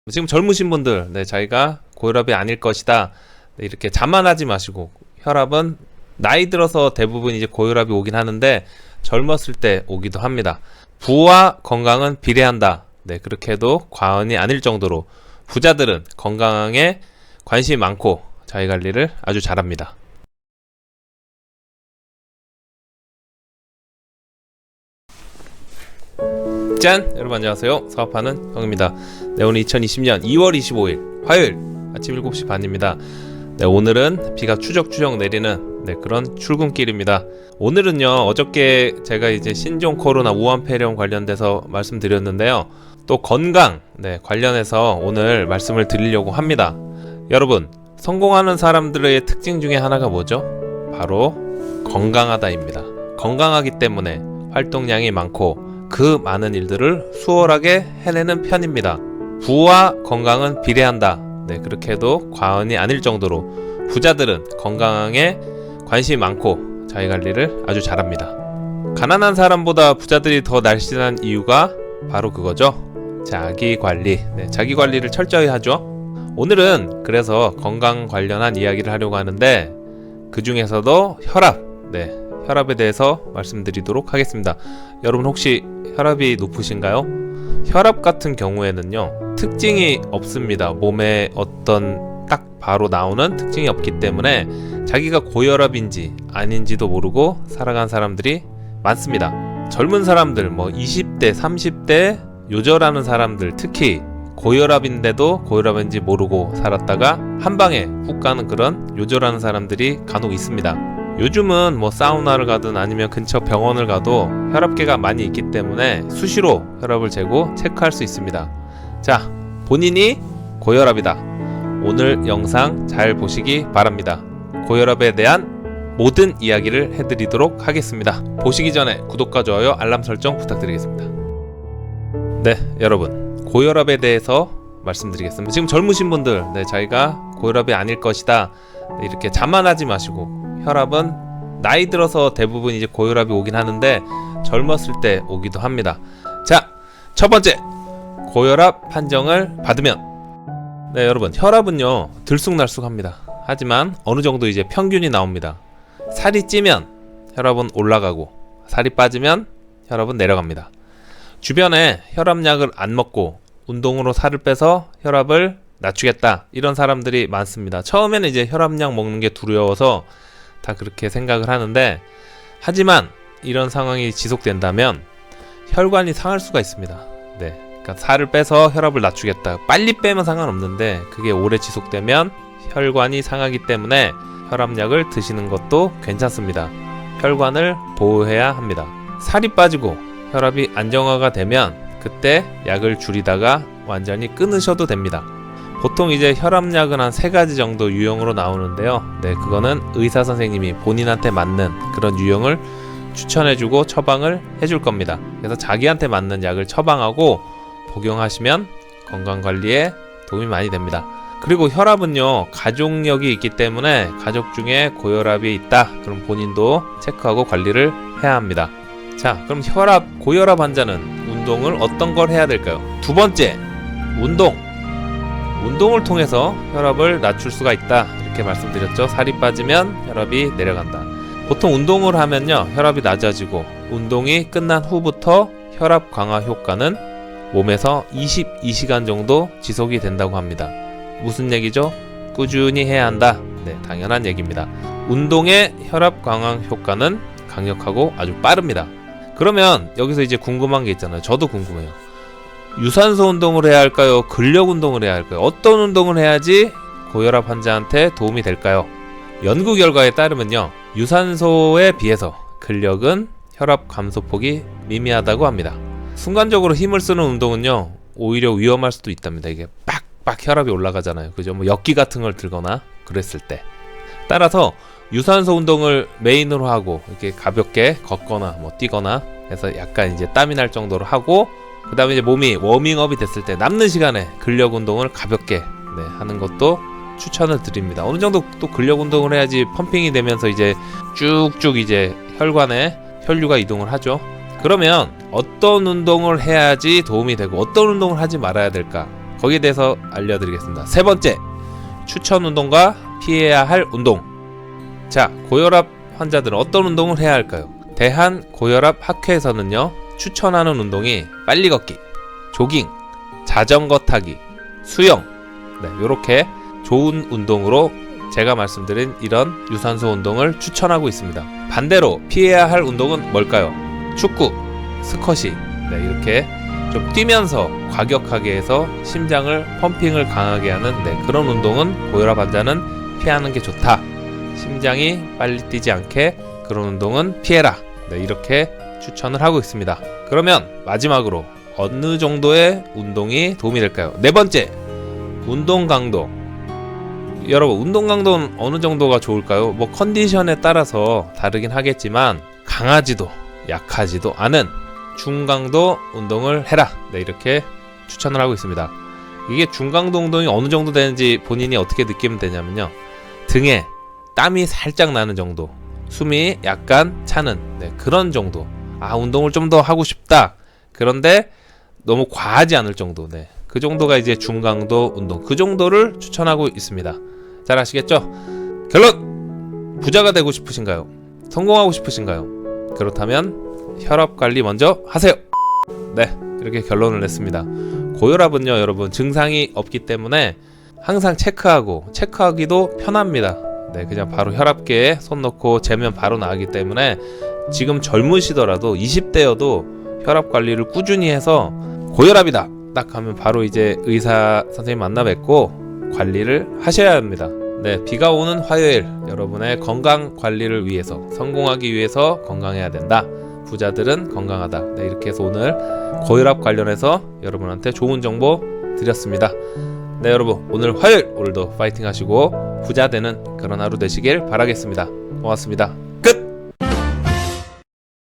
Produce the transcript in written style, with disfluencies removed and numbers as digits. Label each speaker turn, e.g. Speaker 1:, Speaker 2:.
Speaker 1: 지금 젊으신 분들, 자기가 고혈압이 아닐 것이다. 이렇게 자만하지 마시고, 혈압은 나이 들어서 대부분 이제 고혈압이 오긴 하는데 젊었을 때 오기도 합니다. 부와 건강은 비례한다. 그렇게 해도 과언이 아닐 정도로 부자들은 건강에 관심이 많고 자기 관리를 아주 잘합니다. 짠! 여러분 안녕하세요. 사업하는 형입니다. 오늘 2020년 2월 25일 화요일 아침 7시 반입니다. 오늘은 비가 추적추적 내리는 그런 출근길입니다. 오늘은요, 어저께 제가 이제 신종 코로나 우한 폐렴 관련돼서 말씀드렸는데요. 또 건강 관련해서 오늘 말씀을 드리려고 합니다. 여러분, 성공하는 사람들의 특징 중에 하나가 뭐죠? 바로 건강하다입니다. 건강하기 때문에 활동량이 많고 그 많은 일들을 수월하게 해내는 편입니다. 부와 건강은 비례한다. 그렇게 해도 과언이 아닐 정도로 부자들은 건강에 관심이 많고 자기 관리를 아주 잘합니다. 가난한 사람보다 부자들이 더 날씬한 이유가 바로 그거죠. 자기 관리. 자기 관리를 철저히 하죠. 오늘은 그래서 건강 관련한 이야기를 하려고 하는데 그 중에서도 혈압. 혈압에 대해서 말씀드리도록 하겠습니다. 여러분 혹시 혈압이 높으신가요? 혈압 같은 경우에는요, 특징이 없습니다. 몸에 어떤 딱 바로 나오는 특징이 없기 때문에 자기가 고혈압인지 아닌지도 모르고 살아간 사람들이 많습니다. 젊은 사람들, 20대, 30대 요절하는 사람들, 특히 고혈압인데도 고혈압인지 모르고 살았다가 한 방에 훅 가는 그런 요절하는 사람들이 간혹 있습니다. 요즘은 사우나를 가든 아니면 근처 병원을 가도 혈압계가 많이 있기 때문에 수시로 혈압을 재고 체크할 수 있습니다. 자, 본인이 고혈압이다. 오늘 영상 잘 보시기 바랍니다. 고혈압에 대한 모든 이야기를 해드리도록 하겠습니다. 보시기 전에 구독과 좋아요, 알람 설정 부탁드리겠습니다. 여러분, 고혈압에 대해서 말씀드리겠습니다. 지금 젊으신 분들, 자기가 고혈압이 아닐 것이다. 이렇게 자만하지 마시고, 혈압은 나이 들어서 대부분 이제 고혈압이 오긴 하는데 젊었을 때 오기도 합니다. 자, 첫 번째, 고혈압 판정을 받으면 여러분, 혈압은요 들쑥날쑥합니다. 하지만 어느 정도 이제 평균이 나옵니다. 살이 찌면 혈압은 올라가고 살이 빠지면 혈압은 내려갑니다. 주변에 혈압약을 안 먹고 운동으로 살을 빼서 혈압을 낮추겠다, 이런 사람들이 많습니다. 처음에는 이제 혈압약 먹는 게 두려워서 다 그렇게 생각을 하는데, 하지만 이런 상황이 지속된다면 혈관이 상할 수가 있습니다. 그러니까 살을 빼서 혈압을 낮추겠다, 빨리 빼면 상관없는데 그게 오래 지속되면 혈관이 상하기 때문에 혈압약을 드시는 것도 괜찮습니다. 혈관을 보호해야 합니다. 살이 빠지고 혈압이 안정화가 되면 그때 약을 줄이다가 완전히 끊으셔도 됩니다. 보통 이제 혈압약은 한 3가지 정도 유형으로 나오는데요. 그거는 의사 선생님이 본인한테 맞는 그런 유형을 추천해주고 처방을 해줄 겁니다. 그래서 자기한테 맞는 약을 처방하고 복용하시면 건강관리에 도움이 많이 됩니다. 그리고 혈압은요, 가족력이 있기 때문에 가족 중에 고혈압이 있다, 그럼 본인도 체크하고 관리를 해야 합니다. 자, 그럼 고혈압 환자는 운동을 어떤 걸 해야 될까요? 두 번째, 운동을 통해서 혈압을 낮출 수가 있다, 이렇게 말씀드렸죠. 살이 빠지면 혈압이 내려간다. 보통 운동을 하면요, 혈압이 낮아지고 운동이 끝난 후부터 혈압 강화 효과는 몸에서 22시간 정도 지속이 된다고 합니다. 무슨 얘기죠? 꾸준히 해야 한다. 당연한 얘기입니다. 운동의 혈압 강화 효과는 강력하고 아주 빠릅니다. 그러면 여기서 이제 궁금한 게 있잖아요. 저도 궁금해요. 유산소 운동을 해야 할까요? 근력 운동을 해야 할까요? 어떤 운동을 해야지 고혈압 환자한테 도움이 될까요? 연구 결과에 따르면요, 유산소에 비해서 근력은 혈압 감소폭이 미미하다고 합니다. 순간적으로 힘을 쓰는 운동은요, 오히려 위험할 수도 있답니다. 이게 빡빡 혈압이 올라가잖아요. 그죠? 역기 같은 걸 들거나 그랬을 때. 따라서 유산소 운동을 메인으로 하고 이렇게 가볍게 걷거나 뛰거나 해서 약간 이제 땀이 날 정도로 하고, 그 다음에 이제 몸이 워밍업이 됐을 때 남는 시간에 근력 운동을 가볍게 하는 것도 추천을 드립니다. 어느 정도 또 근력 운동을 해야지 펌핑이 되면서 이제 쭉쭉 이제 혈관에 혈류가 이동을 하죠. 그러면 어떤 운동을 해야지 도움이 되고 어떤 운동을 하지 말아야 될까? 거기에 대해서 알려드리겠습니다. 세 번째, 추천 운동과 피해야 할 운동. 자, 고혈압 환자들은 어떤 운동을 해야 할까요? 대한고혈압학회에서는요, 추천하는 운동이 빨리 걷기, 조깅, 자전거 타기, 수영, 네, 요렇게 좋은 운동으로 제가 말씀드린 이런 유산소 운동을 추천하고 있습니다. 반대로 피해야 할 운동은 뭘까요? 축구, 스쿼시, 네, 이렇게 좀 뛰면서 과격하게 해서 심장을 펌핑을 강하게 하는 그런 운동은 고혈압 환자는 피하는 게 좋다. 심장이 빨리 뛰지 않게 그런 운동은 피해라. 네, 이렇게 추천을 하고 있습니다. 그러면 마지막으로 어느 정도의 운동이 도움이 될까요? 네 번째, 운동 강도. 여러분, 운동 강도는 어느 정도가 좋을까요? 뭐 컨디션에 따라서 다르긴 하겠지만 강하지도 약하지도 않은 중강도 운동을 해라. 네, 이렇게 추천을 하고 있습니다. 이게 중강도 운동이 어느 정도 되는지 본인이 어떻게 느끼면 되냐면요, 등에 땀이 살짝 나는 정도, 숨이 약간 차는 그런 정도. 운동을 좀 더 하고 싶다. 그런데 너무 과하지 않을 정도. 그 정도가 이제 중강도 운동. 그 정도를 추천하고 있습니다. 잘 아시겠죠? 결론! 부자가 되고 싶으신가요? 성공하고 싶으신가요? 그렇다면 혈압 관리 먼저 하세요. 네, 이렇게 결론을 냈습니다. 고혈압은요, 여러분, 증상이 없기 때문에 항상 체크하기도 편합니다. 네, 그냥 바로 혈압계에 손 넣고 재면 바로 나가기 때문에 지금 젊으시더라도 20대여도 혈압 관리를 꾸준히 해서 고혈압이다 딱 하면 바로 이제 의사 선생님 만나 뵙고 관리를 하셔야 합니다. 네, 비가 오는 화요일, 여러분의 건강 관리를 위해서, 성공하기 위해서 건강해야 된다. 부자들은 건강하다. 네, 이렇게 해서 오늘 고혈압 관련해서 여러분한테 좋은 정보 드렸습니다. 네, 여러분, 오늘 화요일, 오늘도 파이팅 하시고 부자 되는 그런 하루 되시길 바라겠습니다. 고맙습니다. 끝!